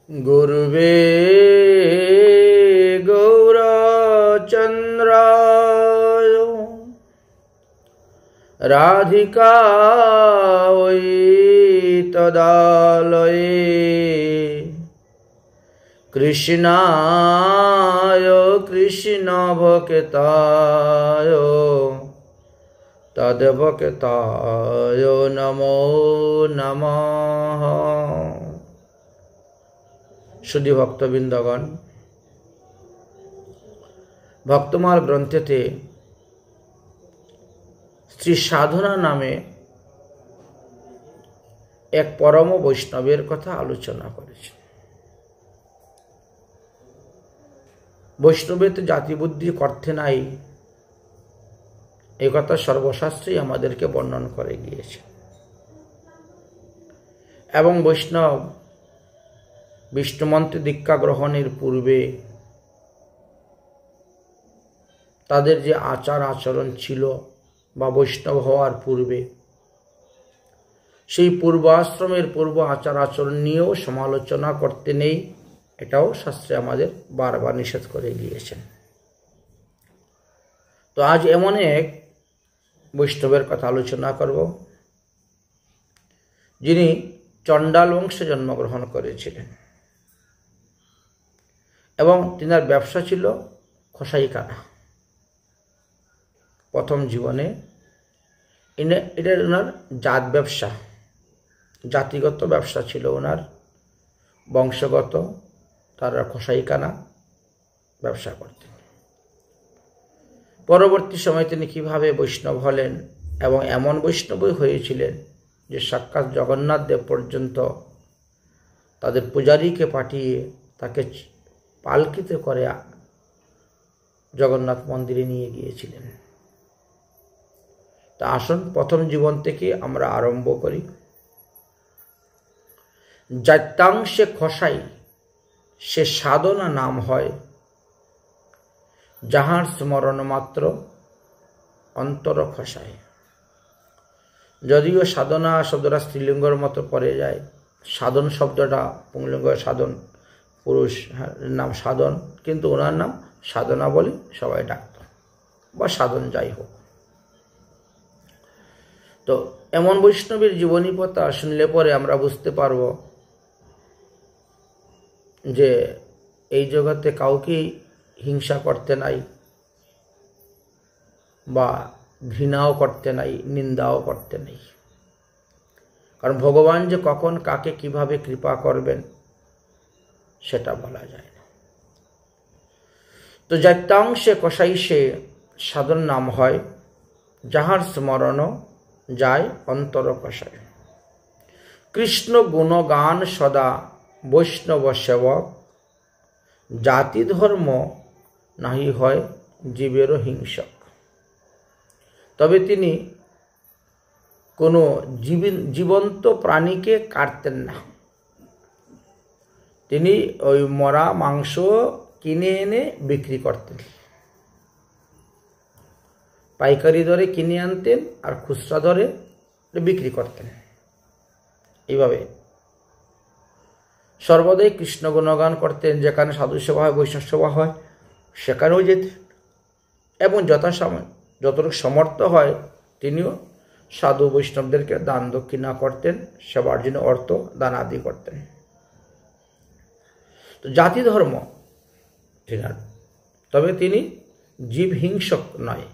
गुरुवे गौरचन्द्राय राधिकायै तदालये कृष्णाय कृष्णभक्ताय तद्भक्ताय नमो नमः। शुद्धि भक्तबिंदगण, भक्तमाल ग्रंथेते श्री साधना नामे एक परम वैष्णवेर कथा आलोचना करेছেন। বৈষ্ণবের জাতি বুদ্ধি করতে নাই, এই কথা সর্বশাস্ত্রেই আমাদেরকে বর্ণন করে গিয়েছে। এবং বৈষ্ণব বিষ্ণুমন্ত্রে দীক্ষা গ্রহণের পূর্বে তাদের যে আচার আচরণ ছিল বা বৈষ্ণব হওয়ার পূর্বে সেই পূর্বাশ্রমের পূর্ব আচার আচরণ নিয়েও সমালোচনা করতে নেই, এটাও শাস্ত্রে আমাদের বারবার নিষেধ করে গিয়েছেন। তো আজ এমন এক বৈষ্ণবের কথা আলোচনা করব, যিনি চণ্ডাল বংশে জন্মগ্রহণ করেছিলেন এবং তিনার ব্যবসা ছিল কসাইখানা। প্রথম জীবনে এটা ওনার জাত ব্যবসা, জাতিগত ব্যবসা ছিল ওনার, বংশগত। তারা কসাইখানা ব্যবসা করতেন। পরবর্তী সময়ে তিনি কিভাবে বৈষ্ণব হলেন এবং এমন বৈষ্ণবই হয়েছিলেন যে সাক্ষাৎ জগন্নাথ দেব পর্যন্ত তাদের পূজারীকে পাঠিয়ে তাকে পালকিতে করে জগন্নাথ মন্দিরে নিয়ে গিয়েছিলেন। তা আসুন প্রথম জীবন থেকে আমরা আরম্ভ করি। জাত্যাংশে খসাই সে সাধনা নাম হয়, যাহার স্মরণ মাত্র অন্তর খসায়। যদিও সাধনা শব্দটা স্ত্রীলিঙ্গের মতো পড়ে যায়, সাধন শব্দটা পুংলিঙ্গ, সাধন পুরুষ নাম সাধন, কিন্তু ওনার নাম সাধনা বলে সবাই ডাকত, বা সাধন যাই হোক। তো এমন বৈষ্ণবের জীবনী কথা শুনলে পরে আমরা বুঝতে পারব যে এই জগতে কাউকেই হিংসা করতে নাই, বা ঘৃণাও করতে নাই, নিন্দাও করতে নাই। কারণ ভগবান যে কখন কাকে কিভাবে কৃপা করবেন সেটা বলা যায় না। তো জাত্যাংশে কসাইসে সাধন নাম হয়, যাহার স্মরণ যায় অন্তর কষায়। কৃষ্ণ গুণগান সদা বৈষ্ণব সেবক, জাতি ধর্ম নাহি হয় জীবেরও হিংসক। তবে তিনি কোনো জীবন্ত প্রাণীকে কাটতেন না। তিনি ওই মরা মাংস কিনে এনে বিক্রি করতেন, পাইকারি দরে কিনে আনতেন আর খুচরা দরে বিক্রি করতেন। এইভাবে সর্বদাই কৃষ্ণ গুণগান করতেন। যেখানে সাধু সেবা হয়, বৈষ্ণব সেবা হয়, সেখানেও যেতেন এবং যথাসময় যতটুকু সমর্থ হয় তিনিও সাধু বৈষ্ণবদেরকে দান দক্ষিণা করতেন, সেবার জন্য অর্থ দান আদি করতেন। তো জাতি ধর্ম তিনার, তবে তিনি জীব হিংসক নয়,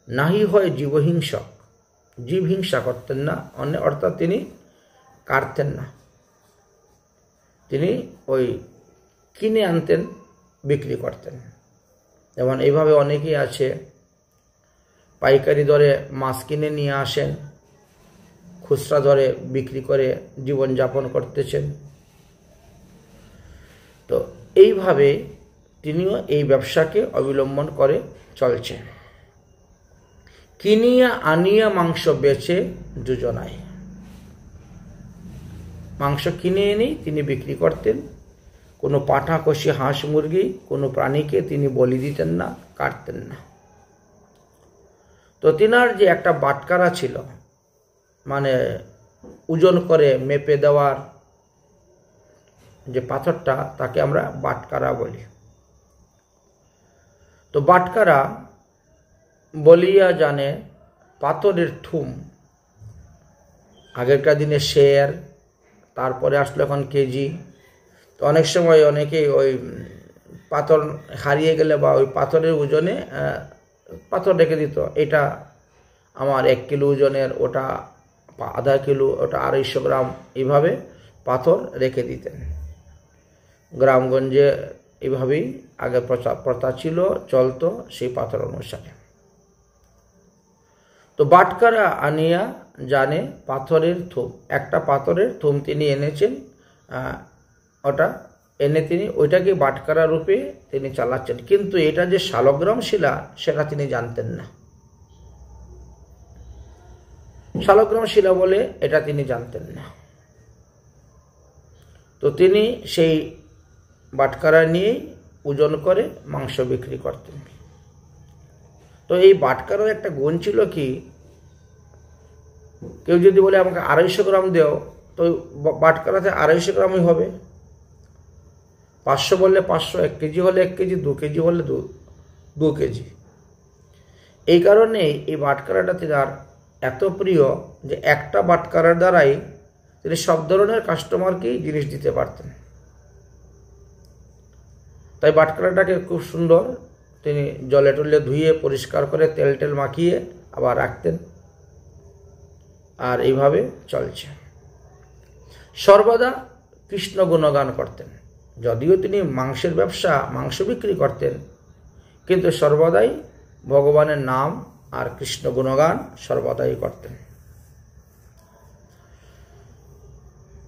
নাহি হয় জীবহিংসক। জীব হিংসা করতেন না, অর্থাৎ তিনি কাটতেন না, তিনি ওই কিনে আনতেন, বিক্রি করতেন। যেমন এইভাবে অনেকেই আছে, পাইকারি দরে মাছ কিনে নিয়ে আসেন, খুচরা দরে বিক্রি করে জীবনযাপন করতেছেন। তো এইভাবে তিনিও এই ব্যবসাকে অবলম্বন করে চলছেন। কিনিয়া আনিয়া মাংস বেচে দুজনায়। মাংস কিনে এনেই তিনি বিক্রি করতেন। কোনো পাঁঠা কষি হাঁস মুরগি কোনো প্রাণীকে তিনি বলি দিতেন না, কাটতেন না। তো তিনার যে একটা বাটকারা ছিল, মানে ওজন করে মেপে দেওয়ার যে পাথরটা, তাকে আমরা বাটকারা বলি। তো বাটকারা বলিয়া জানে পাথরের থুম। আগেরকার দিনে শের, তারপরে আসলো এখন কেজি। তো অনেক সময় অনেকে ওই পাথর হারিয়ে গেলে বা ওই পাথরের ওজনে পাথর রেখে দিত, এটা আমার 1 কিলো ওজনের, ওটা আধা কিলো, ওটা 250 গ্রাম, এইভাবে পাথর রেখে দিতেন। গ্রামগঞ্জে এইভাবেই আগে প্রথা ছিল, চলতো সেই পাথর অনুসারে। তো বাটকারা আনিয়া জানে পাথরের থুম। একটা পাথরের থুম তিনি এনেছেন, ওটা এনে তিনি ওইটাকে বাটকারা রূপে তিনি চালাচ্ছেন, কিন্তু এটা যে শালগ্রাম শিলা সেটা তিনি জানতেন না। শালগ্রাম শিলা বলে এটা তিনি জানতেন না। তো তিনি সেই বাটকারা নিয়েই ওজন করে মাংস বিক্রি করতেন। তো এই বাটকারার একটা গুণ ছিল কি, কেউ যদি বলে আমাকে 250 গ্রাম দেও, তো বাটকারাতে 250 গ্রামই হবে। 500 বললে 500, 1 কেজি হলে 1 কেজি, 2 কেজি হলে 2 কেজি। এই কারণে এই বাটকারাটা তার এত প্রিয় যে একটা বাটকারার দ্বারাই তিনি সব ধরনের কাস্টমারকেই জিনিস দিতে পারতেন। তাই বাটকারাটাকে খুব সুন্দর তিনি জলে টলে ধুয়ে পরিষ্কার করে তেল টেল মাখিয়ে আবার রাখতেন, আর এইভাবে চলছে। সর্বদা কৃষ্ণ গুণগান করতেন। যদিও তিনি মাংসের ব্যবসা, মাংস বিক্রি করতেন, কিন্তু সর্বদাই ভগবানের নাম আর কৃষ্ণ গুণগান সর্বদাই করতেন।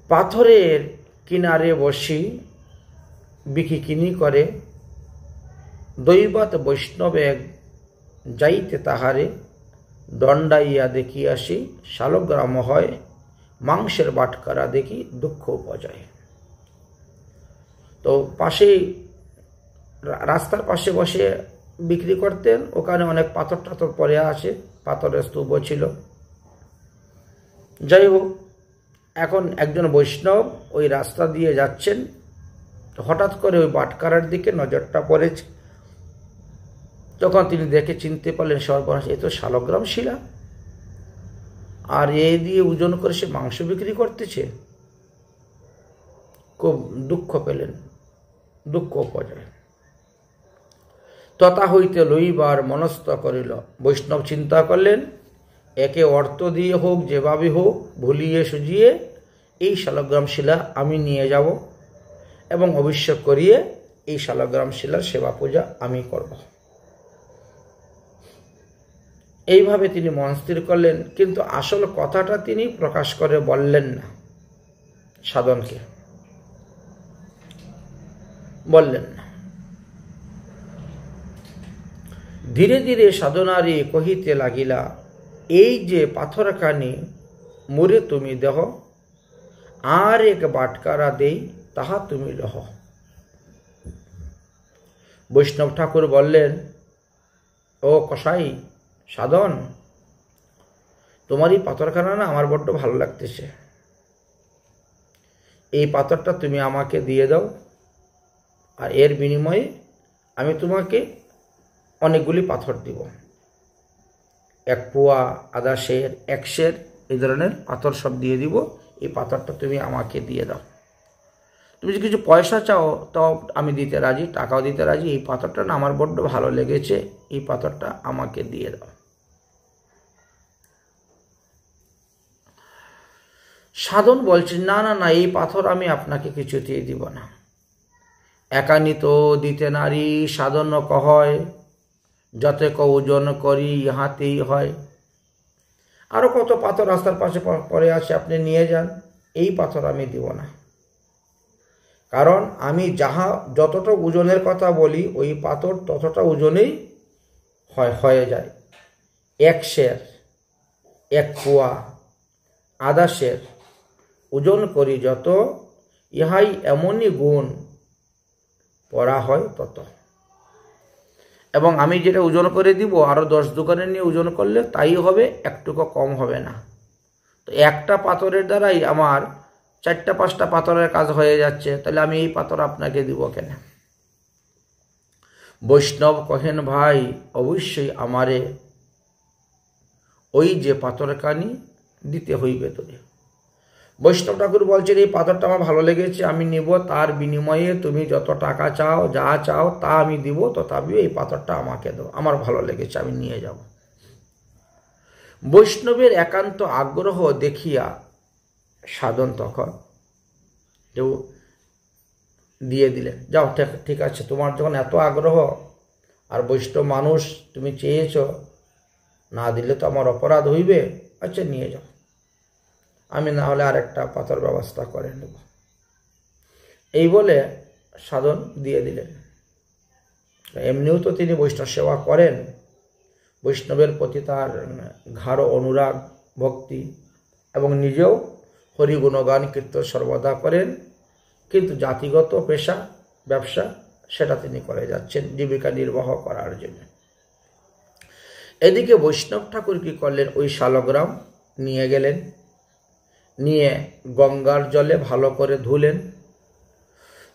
পাথরের কিনারে বসি বিকিকিনি করে, দৈবত বৈষ্ণবে যাইতে তাহারে, দণ্ডাইয়া দেখিয়াসি শালগ্রাম হয়, মাংসের বাটকারা দেখি দুঃখ উপজায়। তো পাশেই রাস্তার পাশে বসে বিক্রি করতেন, ওখানে অনেক পাথর টাথর পরে আছে, পাথরের স্তূপও ছিল। যাই হোক, এখন একজন বৈষ্ণব ওই রাস্তা দিয়ে যাচ্ছেন, হঠাৎ করে ওই বাটকারার দিকে নজরটা পড়েছে। তখন তিনি দেখে চিনতে পারলেন, সর্বনাশ, এ তো শালগ্রাম শিলা, আর এই দিয়ে ওজন করে সে মাংস বিক্রি করতেছে। খুব দুঃখ পেলেন, দুঃখ উপজায়। তথা হইতে লইবার মনস্থ করিল। বৈষ্ণব চিন্তা করলেন, একে অর্থ দিয়ে হোক, যেভাবে হোক, ভুলিয়ে সুজিয়ে এই শালগ্রাম শিলা আমি নিয়ে যাব এবং অভিষেক করিয়ে এই শালগ্রাম শিলার সেবা পূজা আমি করব। এইভাবে তিনি মন স্থির করলেন, কিন্তু আসল কথাটা তিনি প্রকাশ করে বললেন না, সাধনকে বললেন না। ধীরে ধীরে সাধনারে কহিতে লাগিলা, এই যে পাথরখানি মুরে তুমি দেহ, আর এক বাটকারা দেই, তাহা তুমি লহ। বৈষ্ণব ঠাকুর বললেন, ও কসাই সাধন, তোমার এই পাথরখানা না আমার বড্ড ভালো লাগতেছে, এই পাথরটা তুমি আমাকে দিয়ে দাও, আর এর বিনিময়ে আমি তোমাকে অনেকগুলি পাথর দিব, 1 পোয়া, আধা সের, 1 সের, এই ধরনের পাথর সব দিয়ে দিব, এই পাথরটা তুমি আমাকে দিয়ে দাও। তুমি যদি কিছু পয়সা চাও তাও আমি দিতে রাজি, টাকাও দিতে রাজি, এই পাথরটা না আমার বড্ড ভালো লেগেছে, এই পাথরটা আমাকে দিয়ে দাও। সাধন বলছে, না না না, এই পাথর আমি আপনাকে কিছুতেই দিব না। একানিত দিতে নারী সাধন কহয়, যতে ওজন করি ইহাতেই হয়। আরো কত পাথর রাস্তার পাশে পড়ে আছে, আপনি নিয়ে যান, এই পাথর আমি দিব না। কারণ আমি যতটা ওজনের কথা বলি, ওই পাথর ততটা ওজনেই হয়ে যায়। 1 সের, 1 পোয়া, আধা সের ওজন করি যত, ইহাই এমনই গুণ, পড়া হয় তত। এবং আমি যেটা ওজন করে দিব, আরো 10 দোকানে নিয়ে ওজন করলে তাই হবে, একটুকু কম হবে না। তো একটা পাথরের দ্বারাই আমার 4টা 5টা পাথরের কাজ হয়ে যাচ্ছে, তাহলে আমি এই পাথর আপনাকে দিব কেন? বৈষ্ণব কহেন, ভাই অবশ্যই আমারে ওই যে পাথরখানি দিতে হইবে তোরে। বৈষ্ণব ঠাকুর বলছেন, এই পাথরটা আমার ভালো লেগেছে, আমি নিব, তার বিনিময়ে তুমি যত টাকা চাও, যা চাও তা আমি দিব, তথাপি এই পাথরটা আমাকে দাও, আমার ভালো লেগেছে, আমি নিয়ে যাব। বৈষ্ণবের একান্ত আগ্রহ দেখিয়া সাধন তখন কেউ দিয়ে দিলেন, যাও ঠিক আছে, তোমার যখন এত আগ্রহ আর বৈষ্ণব মানুষ, তুমি চেয়েছ, না দিলে তো আমার অপরাধ হইবে, আচ্ছা নিয়ে যাও, আমি না হলে আরেকটা পাথর ব্যবস্থা করে নেব। এই বলে সাধন দিয়ে দিলেন। এমনিও তো তিনি বৈষ্ণব সেবা করেন, বৈষ্ণবের প্রতি তার গাঢ় অনুরাগ ভক্তি, এবং নিজেও হরি গুণগান কীর্তন সর্বদা করেন, কিন্তু জাতিগত পেশা ব্যবসা সেটা তিনি করে যাচ্ছেন জীবিকা নির্বাহ করার জন্য। এদিকে বৈষ্ণব ঠাকুর কি করলেন, ওই শালগ্রাম নিয়ে গেলেন, নিয়ে গঙ্গার জলে ভালো করে ধুলেন,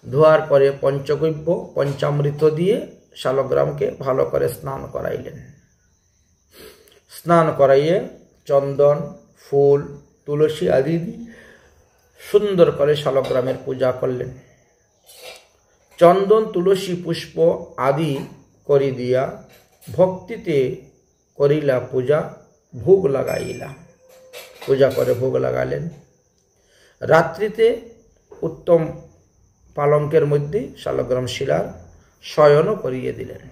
ধোয়ার পরে পঞ্চগব্য পঞ্চামৃত দিয়ে শালগ্রামকে ভালো করে স্নান করাইলেন। স্নান করাইয়ে চন্দন ফুল তুলসী আদি সুন্দর করে শালগ্রামের পূজা করলেন। চন্দন তুলসী পুষ্প আদি করি দিয়া ভক্তিতে করিলা পূজা, ভোগ লাগাইলা। পূজা করে ভোগ লাগালেন। রাত্রিতে উত্তম পালঙ্কের মধ্যে শালগ্রাম শিলার শয়নও করিয়ে দিলেন।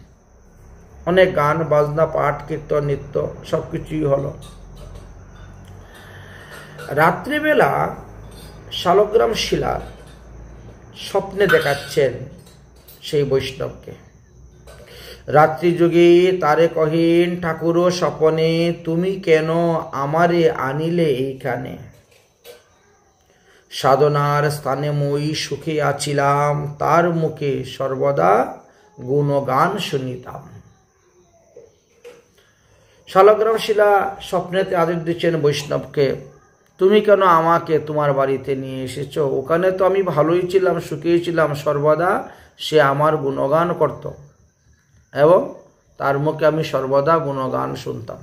অনেক গান বাজনা পাঠ কীর্তন নৃত্য সবকিছুই হলো। রাত্রিবেলা শালগ্রাম শিলার স্বপ্নে দেখাচ্ছেন সেই বৈষ্ণবকে। রাত্রি যুগে তারে কহিন, ঠাকুর স্বপনে তুমি কেন আমারে আনিলে এইখানে? সাধনার স্থানে মই সুখে আছিলাম, তার মুখে সর্বদা গুণগান শুনিতাম। শালগ্রাম শিলা স্বপ্নেতে আদেশ দিচ্ছেন বৈষ্ণবকে, তুমি কেন আমাকে তোমার বাড়িতে নিয়ে এসেছো? ওখানে তো আমি ভালোই ছিলাম, সুখেই ছিলাম, সর্বদা সে আমার গুণগান করত এবং তার মুখে আমি সর্বদা গুণগান শুনতাম।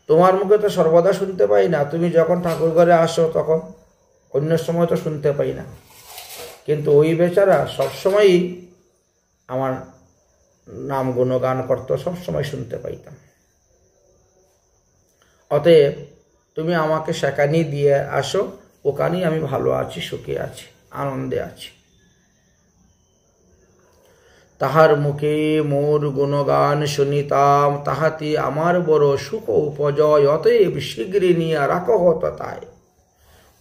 তোমার মুখে তো সর্বদা শুনতে পাই না, তুমি যখন ঠাকুর ঘরে আসো তখন, অন্য সময় তো শুনতে পাই না, কিন্তু ওই বেচারা সবসময়ই আমার নাম গুণগান করত, সবসময় শুনতে পাইতাম। অতএব তুমি আমাকে সেখানেই দিয়ে আসো, ওখানেই আমি ভালো আছি, সুখে আছি, আনন্দে আছি। তাহার মুখে মোর গুণগান শুনিতাম, তাহাতে আমার বড় সুখ উপজয়, অতএব শীঘ্রই নিয়ে রাখো তাই।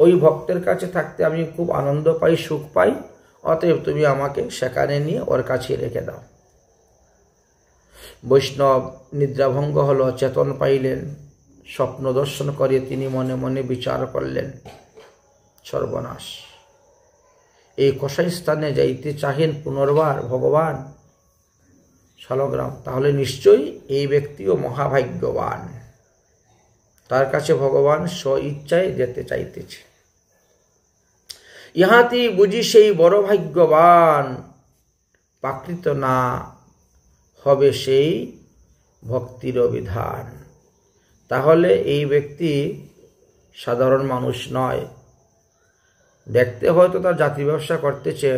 ওই ভক্তের কাছে থাকতে আমি খুব আনন্দ পাই, সুখ পাই, অতএব তুমি আমাকে সেখানে নিয়ে ওর কাছে রেখে দাও। বৈষ্ণব নিদ্রাভঙ্গ হলো, চেতন পাইলেন। স্বপ্ন দর্শন করে তিনি মনে মনে বিচার করলেন, সর্বনাশ, এই কসাই স্থানে যাইতে চাহেন পুনর্বার ভগবান শালগ্রাম, তাহলে নিশ্চয়ই এই ব্যক্তিও মহাভাগ্যবান, তার কাছে ভগবান স্ব ইচ্ছায় যেতে চাইতেছে। ইহাতেই বুঝি সেই বড় ভাগ্যবান, প্রাকৃত না হবে সেই ভক্তির বিধান। তাহলে এই ব্যক্তি সাধারণ মানুষ নয়, দেখতে হয়তো তার জাতি ব্যবসা করতেছে,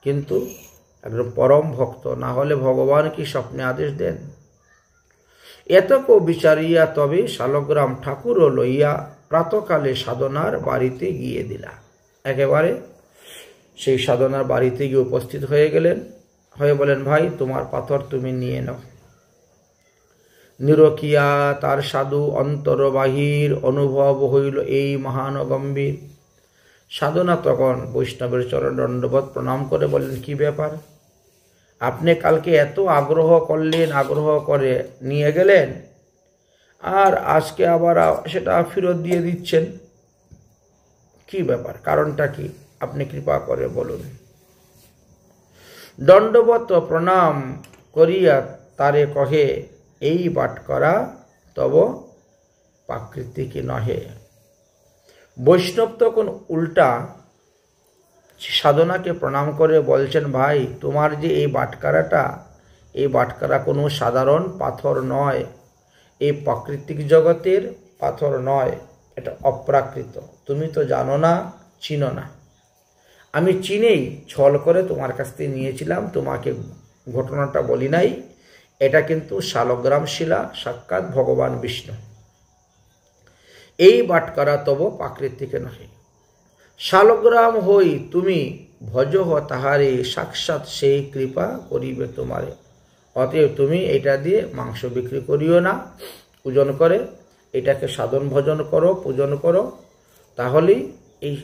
কিন্তু একজন পরম ভক্ত, না হলে ভগবান কি স্বপ্নে আদেশ দেন? এতক বিচারিয়া তবে শালগ্রাম ঠাকুর লইয়া প্রাতকালে সাধনার বাড়িতে গিয়ে দিলা। একেবারে সেই সাধনার বাড়িতে গিয়ে উপস্থিত হয়ে গেলেন, হয়ে বলেন, ভাই তোমার পাথর তুমি নিয়ে নাও। নিরকিয়া তার সাধু অন্তর বাহির অনুভব হইল এই মহান গম্ভীর। সাধনা তখন বৈষ্ণবের চরণ দণ্ডবত প্রণাম করে বললেন, কি ব্যাপার, আপনি কালকে এত আগ্রহ করলেন, আগ্রহ করে নিয়ে গেলেন, আর আজকে আবার সেটা ফেরত দিয়ে দিচ্ছেন, কি ব্যাপার, কারণটা কি, আপনি কৃপা করে বলুন। দণ্ডবত প্রণাম করিয়া তারে কহে, এই বাট করা তব প্রাকৃতিক নহে। বৈষ্ণব তখন উল্টা সাধনাকে প্রণাম করে বলছেন, ভাই তোমার যে এই বাটখারাটা, এই বাটখারা কোনো সাধারণ পাথর নয়, এই প্রাকৃতিক জগতের পাথর নয়, এটা অপ্রাকৃত। তুমি তো জানো না, চিনো না। আমি চিনেই ছল করে তোমার কাছ থেকে নিয়েছিলাম, তোমাকে ঘটনাটা বলি নাই। এটা কিন্তু শালগ্রাম শিলা, সাক্ষাৎ ভগবান বিষ্ণু। এই বাটখারা তব প্রাকৃতিক নহে। শালগ্রাম হই তুমি ভজহ তাহারে, সাক্ষাৎ সেই কৃপা করিবে তোমারে। অতএব তুমি এটা দিয়ে মাংস বিক্রি করিও না, পূজন করে এটাকে সাধন ভজন করো, পূজন করো, তাহলেই এই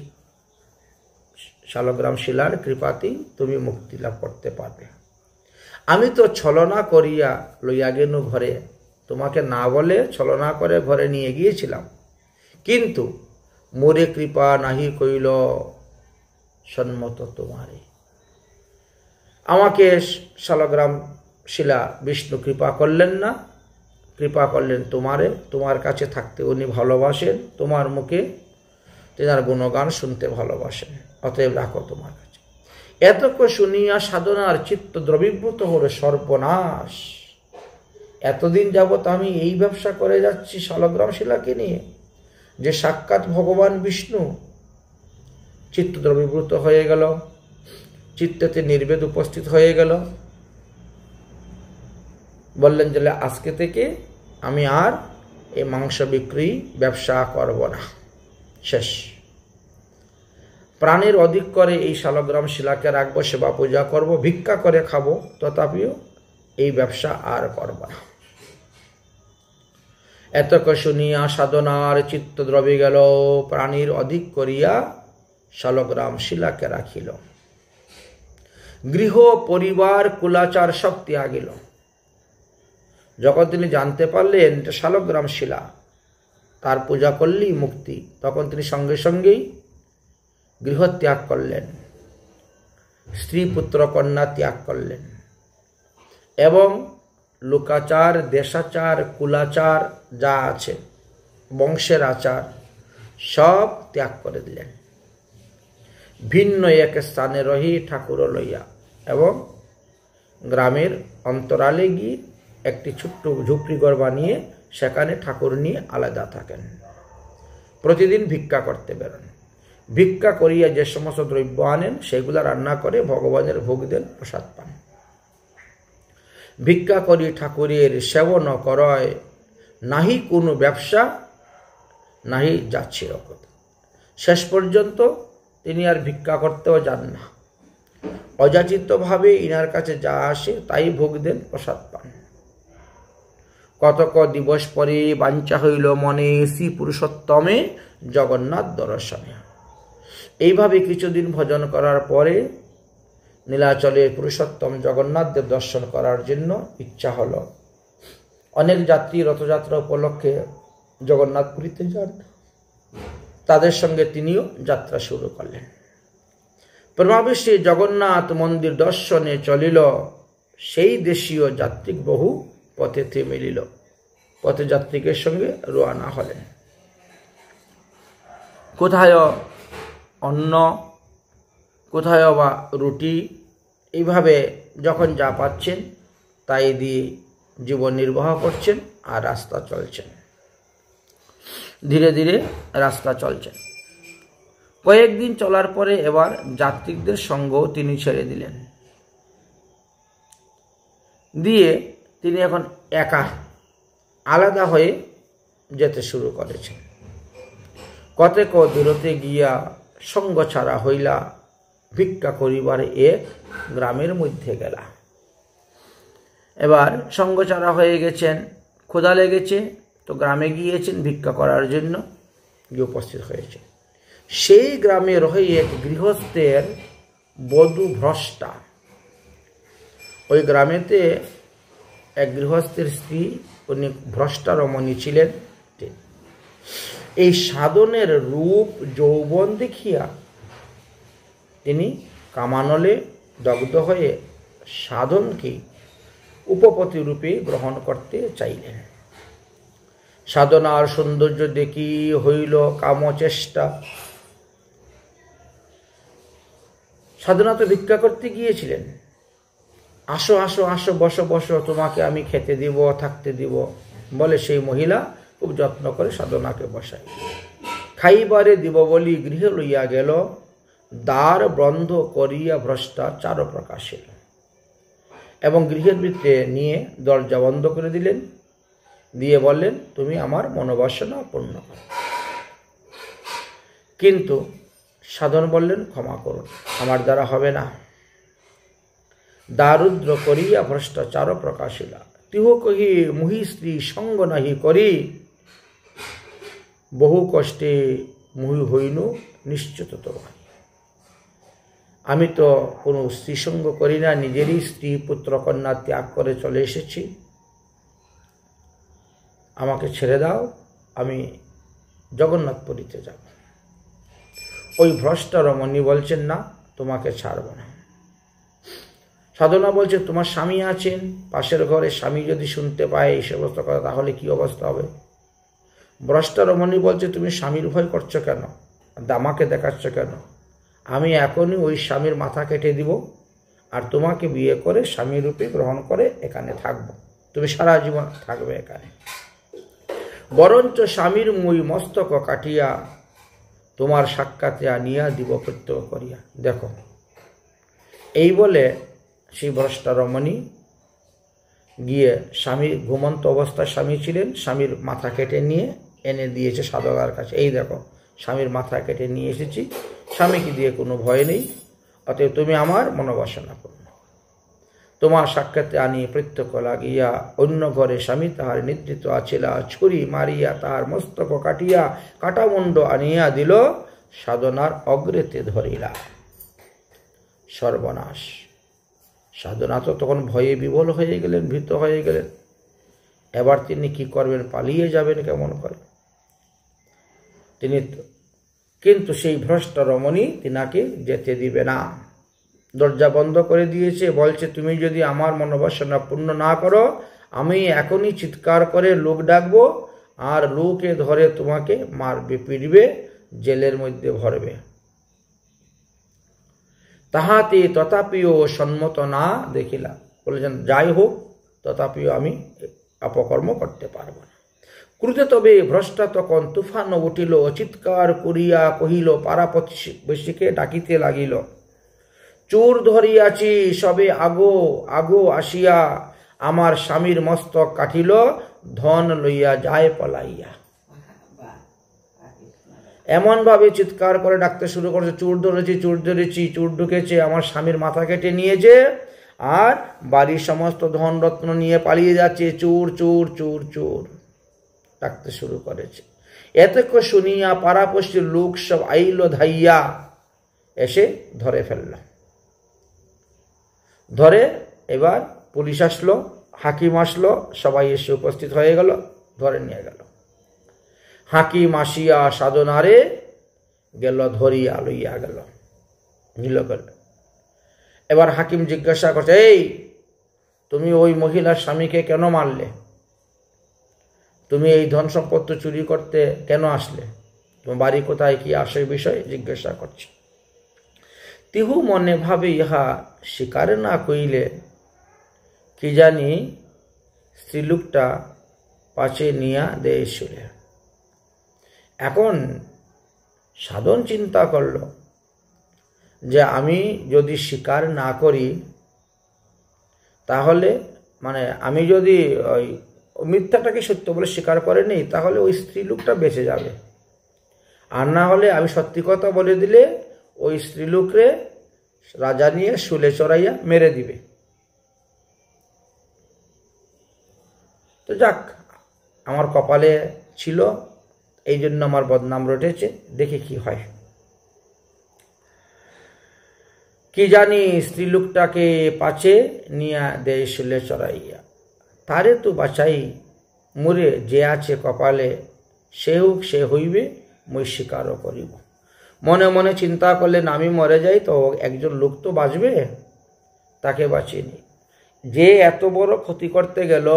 শালগ্রাম শিলার কৃপাতেই তুমি মুক্তি লাভ করতে পারবে। আমি তো ছলনা করিয়া লইয়া গেনু ঘরে, তোমাকে না বলে ছলনা করে ঘরে নিয়ে গিয়েছিলাম, কিন্তু মোরে কৃপা নাহি কইল সন্মত তোমারে। আমাকে শালগ্রাম শিলা বিষ্ণু কৃপা করলেন না, কৃপা করলেন তোমারে। তোমার কাছে থাকতে উনি ভালোবাসেন, তোমার মুখে তেনার গুণগান শুনতে ভালোবাসেন, অতএব রাখো তোমার কাছে। এতক শুনিয়া সাধনার চিত্ত দ্রবীভূত হলো সর্বনাশ। এতদিন যাবৎ আমি এই ব্যবসা করে যাচ্ছি শালগ্রাম শিলাকে নিয়ে, যে সাক্ষাৎ ভগবান বিষ্ণু। চিত্ত দ্রবীভূত হয়ে গেল, চিত্তেতে নির্বেদ উপস্থিত হয়ে গেল। বললেন যে আজকে থেকে আমি আর এই মাংস বিক্রি ব্যবসা করব না, শেষ। প্রাণের অধিক করে এই শালগ্রাম শিলাকে রাখবো, সেবা পূজা করব, ভিক্ষা করে খাবো, তথাপিও এই ব্যবসা আর করব না। এতক শুনিয়া সাধনার চিত্ত দ্রবী গেল, প্রাণীর অধিক করিয়া শালগ্রাম শিলাকে রাখিল। গৃহ পরিবার কুলাচার সব ত্যাগিল। যখন তিনি জানতে পারলেন এটা শালগ্রাম শিলা, তার পূজা করলেই মুক্তি, তখন তিনি সঙ্গে সঙ্গেই গৃহ ত্যাগ করলেন, স্ত্রী পুত্র কন্যা ত্যাগ করলেন, এবং লোকাচার, দেশাচার, কুলাচার যা আছে, বংশের আচার সব ত্যাগ করে দিলেন। ভিন্ন এক স্থানে রহি ঠাকুর লইয়া, এবং গ্রামের অন্তরালে গিয়ে একটি ছোট্ট ঝুপড়িঘর বানিয়ে সেখানে ঠাকুর নিয়ে আলাদা থাকেন। প্রতিদিন ভিক্ষা করতে বেরোন, ভিক্ষা করিয়া যে সমস্ত দ্রব্য আনেন সেগুলা রান্না করে ভগবানের ভোগ দেন, প্রসাদ পান। ভিক্ষা করি ঠাকুরের সেবন করয়, নাহি কোনো ব্যবসা, নাহি যাচ্ছিল কথা। শেষ পর্যন্ত তিনি আর ভিক্ষা করতেও যান না, অযাচিতভাবে ইনার কাছে যা আসে তাই ভোগ দেন, প্রসাদ পান। কতক দিবস পরে বাঞ্ছা হইল মনে, শ্রী পুরুষোত্তমে জগন্নাথ দর্শনে। এইভাবে কিছুদিন ভজন করার পরে নীলাচলে পুরুষোত্তম জগন্নাথ দেব দর্শন করার জন্য ইচ্ছা হলো। অনেক যাত্রী রথযাত্রা উপলক্ষে জগন্নাথপুরীতে যান, তাদের সঙ্গে তিনিও যাত্রা শুরু করলেন। প্রেমাবেশে জগন্নাথ মন্দির দর্শনে চলিল, সেই দেশীয় যাত্রিক বহু পথেতে মিলিল। পথে যাত্রিকের সঙ্গে রওনা হলেন। কোথায় অন্ন, কোথায় বা রুটি, এইভাবে যখন যা পাচ্ছেন তাই দিয়ে জীবন নির্বাহ করছেন আর রাস্তা চলছেন, ধীরে ধীরে রাস্তা চলছেন। কয়েকদিন চলার পরে এবার যাত্রীদের সঙ্গও তিনি ছেড়ে দিলেন, দিয়ে তিনি এখন একা আলাদা হয়ে যেতে শুরু করেছেন। কতেক দূরতে গিয়া সঙ্গ ছাড়া হইলা, ভিক্ষা করিবার এক গ্রামের মধ্যে গেলা। এবার সঙ্গ ছাড়া হয়ে গেছেন, ক্ষুধা লেগেছে, তো গ্রামে গিয়েছেন ভিক্ষা করার জন্য, গিয়ে উপস্থিত হয়েছে। সেই গ্রামে রয়ে এক গৃহস্থের বধূ ভ্রষ্টা। ওই গ্রামেতে এক গৃহস্থের স্ত্রী, উনি ভ্রষ্টা রমণী ছিলেন। এই সাধনের রূপ যৌবন দেখিয়া তিনি কামানলে দগ্ধ হয়ে সাধনকে উপপতি রূপে গ্রহণ করতে চাইলেন। সাধনার সৌন্দর্য দেখি হইল কাম চেষ্টা। সাধনা তো ভিক্ষা করতে গিয়েছিলেন, আসো আসো আসো, বসো বসো, তোমাকে আমি খেতে দিব, থাকতে দিব বলে সেই মহিলা খুব যত্ন করে সাধনাকে বসাই। খাইবারে দিব বলি গৃহে লইয়া গেল, দ্বার বন্ধ করিয়া ভ্রষ্টাচার প্রকাশিল। এবং গৃহের ভিতরে নিয়ে দরজা বন্ধ করে দিলেন, দিয়ে বললেন তুমি আমার মনোবাসনা পূর্ণ করো। কিন্তু সাধন বললেন ক্ষমা করুন, আমার দ্বারা হবে না। দারুদ্র করিয়া ভ্রষ্টাচার প্রকাশিলা, তিহ কহি মুহি স্ত্রী সঙ্গ নাহি করি, বহু কষ্টে মুহি হইনু নিশ্চিত তোমায়। আমি তো কোনো স্ত্রী সঙ্গ করি না, নিজেরই স্ত্রী পুত্র কন্যা ত্যাগ করে চলে এসেছি, আমাকে ছেড়ে দাও, আমি জগন্নাথপুরীতে যাব। ওই ভ্রষ্ট রমণী বলছেন না, তোমাকে ছাড়ব না। সাধনা বলছে তোমার স্বামী আছেন পাশের ঘরে, স্বামী যদি শুনতে পায় এই সমস্ত কথা তাহলে কি অবস্থা হবে। ভ্রষ্ট রমণী বলছে তুমি স্বামীর ভয় করছো কেন, আমাকে দেখাচ্ছ কেন, আমি এখনই ওই স্বামীর মাথা কেটে দিব আর তোমাকে বিয়ে করে স্বামী রূপে গ্রহণ করে এখানে থাকব, তুমি সারা জীবন থাকবে এখানে। বরঞ্চ স্বামীর মই মস্তক কাটিয়া তোমার সাক্ষাতে আনিয়া দিব প্রত্যয় করিয়া। দেখো, এই বলে সেই ভ্রষ্টা রমণী গিয়ে স্বামীর ঘুমন্ত অবস্থায় স্বামী ছিলেন, স্বামীর মাথা কেটে নিয়ে এনে দিয়েছে সাধকার কাছে। এই দেখো, স্বামীর মাথা কেটে নিয়ে এসেছি, স্বামীকে দিয়ে কোনো ভয় নেই, অতএব তুমি আমার মনোবাসনা পূর্ণ। তোমার সাক্ষাতে আনিয়ে প্রত্যক্ষ লাগিয়া অন্য ঘরে স্বামী তাহার নিদ্রিত আছিলা, ছুরি মারিয়া তাহার মস্তক কাটিয়া কাটামুণ্ড আনিয়া দিল, সাধনার অগ্রেতে ধরিলা। সর্বনাশ! সাধনা তো তখন ভয়ে বিবল হয়ে গেলেন, ভীত হয়ে গেলেন। এবার তিনি কি করবেন, পালিয়ে যাবেন কেমন করে তিনি। কিন্তু সেই ভ্রষ্ট রমণী তিনাকে যেতে দিবে না, দরজা বন্ধ করে দিয়েছে, বলছে তুমি যদি আমার মনোবাসনা পূর্ণ না করো আমি এখনই চিৎকার করে লোক ডাকবো, আর লোকে ধরে তোমাকে মারবে, পিটবে, জেলের মধ্যে ভরবে। তাহাতে তথাপিও সম্মত না দেখিলা, বলেছেন যাই হোক তথাপিও আমি অপকর্ম করতে পারব না। ক্রুদ্ধে তবে ভ্রষ্টা তখন তুফান উঠিল, চিৎকার করিয়া কহিল, পাড়াপড়শিকে ডাকিতে লাগিল, চোর ধরিয়াছি সবে আগো আগো আসিয়া, আমার স্বামীর মস্তক কাটিল, ধন লইয়া যায় পলাইয়া। এমন ভাবে চিৎকার করে ডাকতে শুরু করেছে, চোর ধরেছি চোর ধরেছি, চোর ঢুকেছে, আমার স্বামীর মাথা কেটে নিয়েছে আর বাড়ির সমস্ত ধন রত্ন নিয়ে পালিয়ে যাচ্ছে, চোর চোর চোর চোর ডাকতে শুরু করেছে। এতক্ষণ শুনিয়া পাড়াপড়শির লোক সব আইল ধাইয়া, এসে ধরে ফেলল। ধরে এবার পুলিশ আসলো, হাকিম আসলো, সবাই এসে উপস্থিত হয়ে গেল, ধরে নিয়ে গেল। হাকিম আসিয়া সাধনারে গেল ধরিয়া লইয়া গেল, নিল গেল। এবার হাকিম জিজ্ঞাসা করছে, এই তুমি ওই মহিলার স্বামীকে কেন মারলে, তুমি এই ধন সম্পত্তি চুরি করতে কেন আসলে, তোমার বাড়ি কোথায়, কি আসে বিষয় জিজ্ঞাসা করছে। তিহু মনে ভাবে ইহা স্বীকার না কইলে কি জানি স্ত্রীলোকটা পাছে নিয়া দেয় শুলে। এখন সাধন চিন্তা করল যে আমি যদি স্বীকার না করি তাহলে, মানে আমি যদি ওই মিথ্যাটাকে সত্য বলে স্বীকার করে নেই তাহলে ওই স্ত্রী লোকটা বেঁচে যাবে, আর না হলে আমি সত্যি কথা বলে দিলে ওই স্ত্রী লোকরে রাজা নিয়ে শুলে চড়াইয়া মেরে দিবে। তো যাক, আমার কপালে ছিল, এই জন্য আমার বদনাম রটেছে, দেখি কি হয়। কি জানি স্ত্রীলোকটাকে পাছে নিয়া দেয় শুলে চড়াইয়া, তারে তো বাঁচাই মুরে যে আছে কপালে, সে হোক সে হইবে, মই স্বীকারও করিব। মনে মনে চিন্তা করলেন আমি মরে যাই তো একজন লোক তো বাঁচবে, তাকে বাঁচিয়ে নি। যে এত বড় ক্ষতি করতে গেল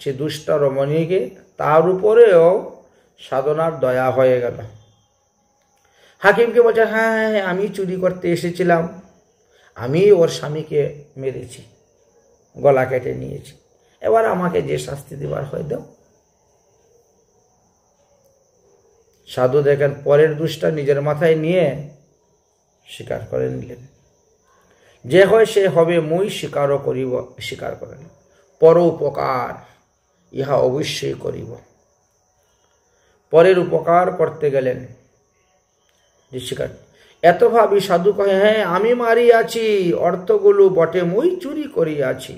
সে দুষ্ট রমণীকে, তার উপরেও সাধনার দয়া হয়ে গেল। হাকিমকে বলছে, হ্যাঁ হ্যাঁ হ্যাঁ, আমি চুরি করতে এসেছিলাম, আমি ওর স্বামীকে মেরেছি, গলা কেটে নিয়েছি, এবার আমাকে যে শাস্তি দেবার হয় দাও। সাধু দেখেন পরের দোষটা নিজের মাথায় নিয়ে স্বীকার করে নিলেন। যে হয় সে হবে, মুই স্বীকারও করিব, স্বীকার করেন। পর উপকার ইহা অবশ্যই করিব। পরের উপকার করতে গেলেন, যে স্বীকার। এত ভাবি সাধু কহে, হ্যাঁ আমি মারিয়াছি, অর্থগুলো বটে মুই চুরি করিয়াছি।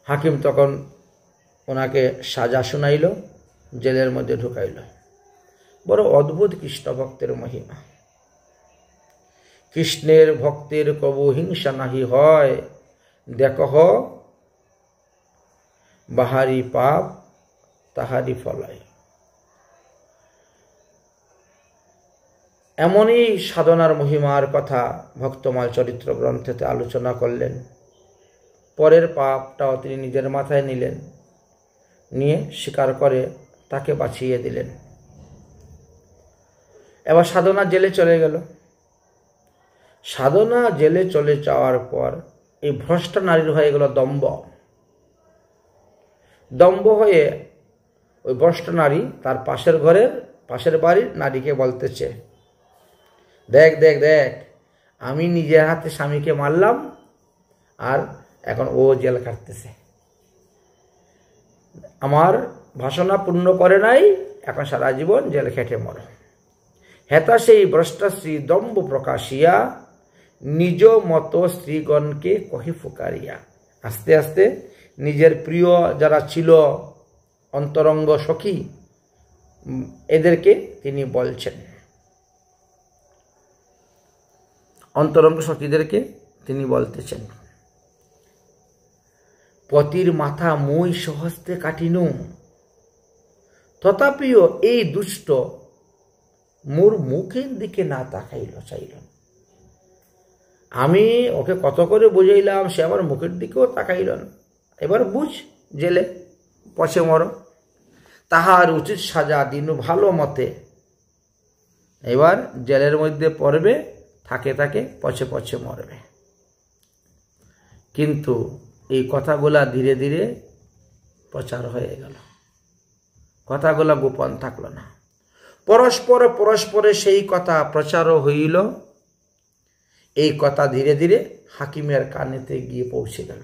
হাকিম তখন ওনাকে সাজা শুনাইল, জেলের মধ্যে ঢুকাইল। বড় অদ্ভুত কৃষ্ণ ভক্তের মহিমা। কৃষ্ণের ভক্তের কবু হিংসা নাহি হয়, দেখহ বাহারি পাপ তাহারি ফলায়। এমনই সাধনার মহিমার কথা ভক্তমাল চরিত্র গ্রন্থেতে আলোচনা করলেন। পরের পাপটাও তিনি নিজের মাথায় নিলেন, নিয়ে স্বীকার করে তাকে বাঁচিয়ে দিলেন। এবার সাধনা জেলে চলে গেল। সাধনা জেলে চলে যাওয়ার পর এই ভ্রষ্ট নারীর হয়ে গেল দম্ভ। দম্ভ হয়ে ওই ভ্রষ্ট নারী তার পাশের বাড়ির নারীকে বলতেছে, দেখ দেখ দেখ, আমি নিজের হাতে স্বামীকে মারলাম, আর এখন ও জেল কাটতেছে। আমার বাসনা পূর্ণ করে নাই, এখন সারা জীবন জেল খেটে মর। হেতা সেই ভ্রষ্টা স্ত্রী দম্ভ প্রকাশিয়া, নিজ মতো স্ত্রীগণকে কহি ফুকারিয়া। আস্তে আস্তে নিজের প্রিয় যারা ছিল অন্তরঙ্গ সখী, এদেরকে তিনি বলছেন, অন্তরঙ্গ সখীদেরকে তিনি বলতেছেন, পতির মাথা মুই সহস্তে কাটিনু, তথাপিও এই দুষ্ট মোর মুখের দিকে না তাকাইল চাইল। আমি ওকে কত করে বুঝাইলাম, সে আমার মুখের দিকেও তাকাইল না। এবার বুঝ, জেলে পচে মর, তাহার উচিত সাজা দিনু ভালো মতে। এবার জেলের মধ্যে পড়বে, থাকে থাকে পচে পচে মরবে। কিন্তু এই কথাগুলা ধীরে ধীরে প্রচার হয়ে গেল, কথাগুলা গোপন থাকলো না। পরস্পরে সেই কথা প্রচারও হইল। এই কথা ধীরে ধীরে হাকিমের কানেতে গিয়ে পৌঁছে গেল।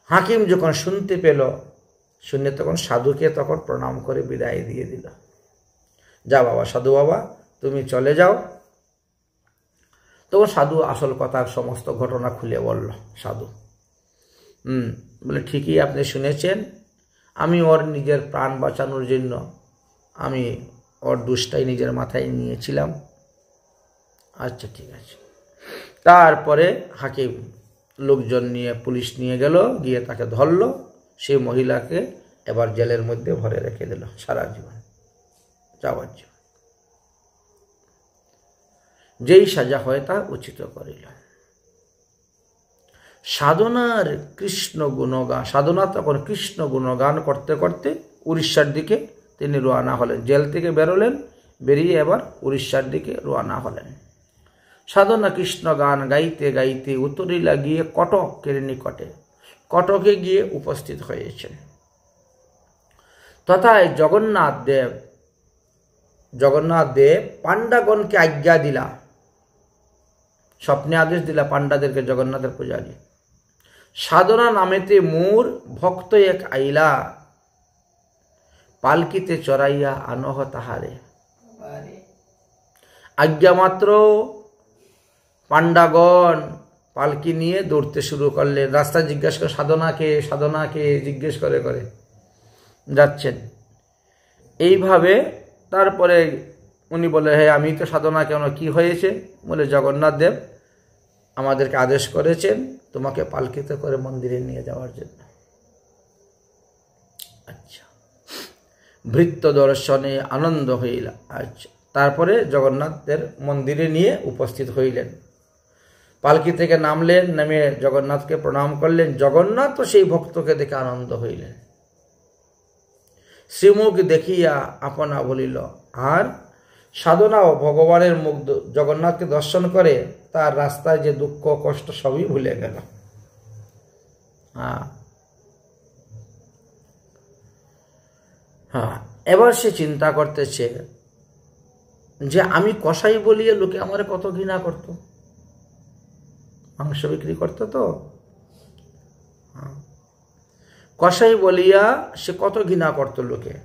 হাকিম যখন শুনতে পেল, শুনে তখন সাধুকে তখন প্রণাম করে বিদায় দিয়ে দিল। যা বাবা, সাধু বাবা তুমি চলে যাও। তখন সাধু আসল কথার সমস্ত ঘটনা খুলে বলল। সাধু বলে, ঠিকই আপনি শুনেছেন, আমি ওর নিজের প্রাণ বাঁচানোর জন্য আমি ওর দোষটাই নিজের মাথায় নিয়েছিলাম। আচ্ছা ঠিক আছে। তারপরে হাকিম লোকজন নিয়ে, পুলিশ নিয়ে গেল, গিয়ে তাকে ধরল। সেই মহিলাকে এবার জেলের মধ্যে ভরে রেখে দিল সারা জীবন, যাওয়ার জীবন। যেই সাজা হয় তা উচিত করিল। সাধনার কৃষ্ণ গুণগান, সাধনা তখন কৃষ্ণ গুণগান করতে করতে উড়িষ্যার দিকে তিনি রওনা হলেন। জেল থেকে বেরোলেন, বেরিয়ে এবার উড়িষ্যার দিকে রওনা হলেন। সাধনা কৃষ্ণ গান গাইতে গাইতে উত্তরিলা গিয়ে কটকের নিকটে, কটকে গিয়ে উপস্থিত হয়েছেন। তথায় জগন্নাথ দেব পাণ্ডাগণকে আজ্ঞা দিলা, স্বপ্নে আদেশ দিলা পাণ্ডাদেরকে, জগন্নাথের পূজারী, সাধনা নামেতে মোর ভক্ত এক আইলা, পালকিতে চড়াইয়া আনহ তাহারে। আজ্ঞা মাত্র পাণ্ডাগণ পালকি নিয়ে দৌড়তে শুরু করলেন। রাস্তা জিজ্ঞেস করে, সাধনাকে জিজ্ঞেস করে যাচ্ছেন। এইভাবে তারপরে উনি বলে, হ্যাঁ আমি তো সাধনা, কেন কি হয়েছে? বলে, জগন্নাথ দেব আমাদেরকে আদেশ করেছেন তোমাকে পালকিতে করে মন্দিরে নিয়ে যাওয়ার জন্য। আচ্ছা, ভৃত্য দর্শনে আনন্দ হইলা। আচ্ছা, তারপরে জগন্নাথের মন্দিরে নিয়ে উপস্থিত হইলেন। পালকি থেকে নামলেন, নেমে জগন্নাথকে প্রণাম করলেন। জগন্নাথ তো সেই ভক্তকে দেখে আনন্দ হইলেন। শ্রীমুখ দেখিয়া আপনা বলিল। আর সাধনাও ভগবানের মুখ জগন্নাথকে দর্শন করে তার রাস্তায় যে দুঃখ কষ্ট সবই ভুলে গেল। এবার সে চিন্তা করতেছে যে আমি কসাই বলিয়ে লোকে আমার কত ঘৃণা করত, মাংস বিক্রি করতো তো, কসাই বলিয়া সে কত ঘৃণা করত লোকে।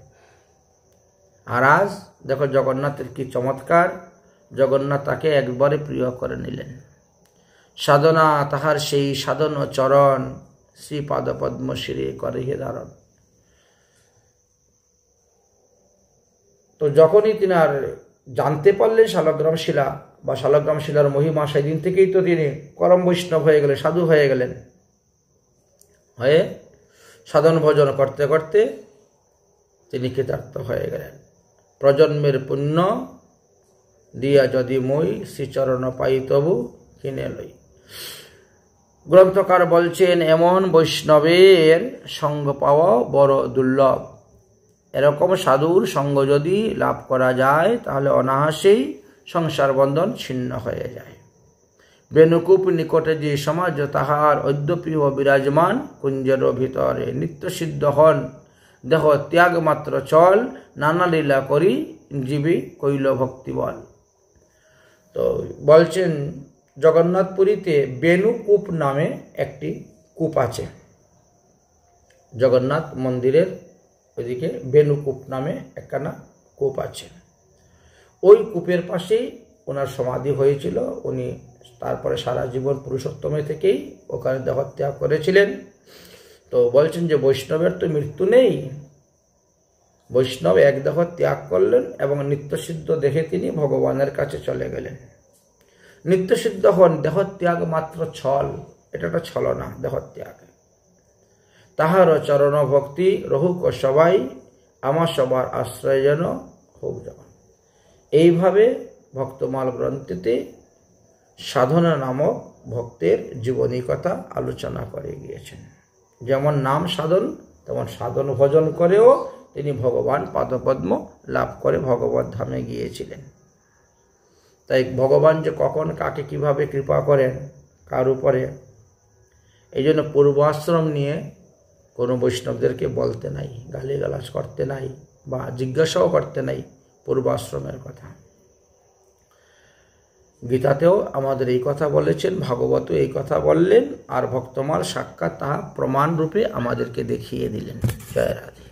আর আজ দেখো জগন্নাথের কি চমৎকার, জগন্নাথ তাকে একবারে প্রিয় করে নিলেন। সাধনা তাহার সেই সাধন চরণ, শ্রীপাদ পদ্ম শিরে করে ধারণ। তো যখনই তিনি আর জানতে পারলেন শালগ্রাম শিলা বা শালগ্রাম শিলার মহিমা, সেদিন থেকেই তো তিনি পরম বৈষ্ণব হয়ে গেলেন, সাধু হয়ে গেলেন। হয়ে সাধন ভজন করতে করতে তিনি কৃতার্থ হয়ে গেলেন। প্রজন্মের পুণ্য দিয়া যদি মই শ্রীচরণ পাই তবু কিনে লই। গ্রন্থকার বলছেন এমন বৈষ্ণবের সঙ্গ পাওয়া বড় দুর্লভ। এরকম সাধুর সঙ্গ যদি লাভ করা যায় তাহলে অনায়াসেই সংসার বন্ধন ছিন্ন হয়ে যায়। বেনুকূপ নিকটে যে সমাজ তাহার অদ্যপিও বিরাজমান, কুঞ্জের ভিতরে নিত্য সিদ্ধ হন দেহ ত্যাগ মাত্র চল, নানা লীলা করি জীবী কৈল ভক্তিবল। তো বলছেন জগন্নাথপুরীতে বেনুকূপ নামে একটি কূপ আছে। জগন্নাথ মন্দিরের ওইদিকে বেনুকূপ নামে একখানা কূপ আছে। ওই কূপের পাশেই ওনার সমাধি হয়েছিল। উনি তারপরে সারা জীবন পুরুষোত্তমে থেকেই ওখানে দেহত্যাগ করেছিলেন। তো বলছেন যে বৈষ্ণবের তো মৃত্যু নেই, বৈষ্ণব এক দেহ ত্যাগ করলেন এবং নিত্যসিদ্ধ দেখে তিনি ভগবানের কাছে চলে গেলেন। নিত্যসিদ্ধ হন, দেহত্যাগ মাত্র ছল, এটা একটা ছলনা দেহত্যাগ। তাহার চরণ ভক্তি রহুক সবাই, আমার সবার আশ্রয় যেন হোক যেমন। এইভাবে ভক্তমাল গ্রন্থেতে সাধনা নামক ভক্তের জীবনী কথা আলোচনা করে গিয়েছেন। যেমন নাম সাধন, তেমন সাধন ভজন করেও তিনি ভগবান পাদপদ্ম লাভ করে ভগবত ধামে গিয়েছিলেন। তাই ভগবান যে কখন কাকে কিভাবে কৃপা করেন কার উপরে, এই জন্য পূর্বাশ্রম নিয়ে কোনো বৈষ্ণবদেরকে বলতে নাই, গালিগালাজ করতে নাই বা জিজ্ঞাসাও করতে নাই পূর্বাশ্রমের কথা। গীতাতেও আমাদের এই কথা বলেছেন, ভাগবত এই কথা বললেন, আর ভক্তমাল সাক্ষাৎ তাহা প্রমাণ রূপে আমাদেরকে দেখিয়ে দিলেন। জয় রাধে।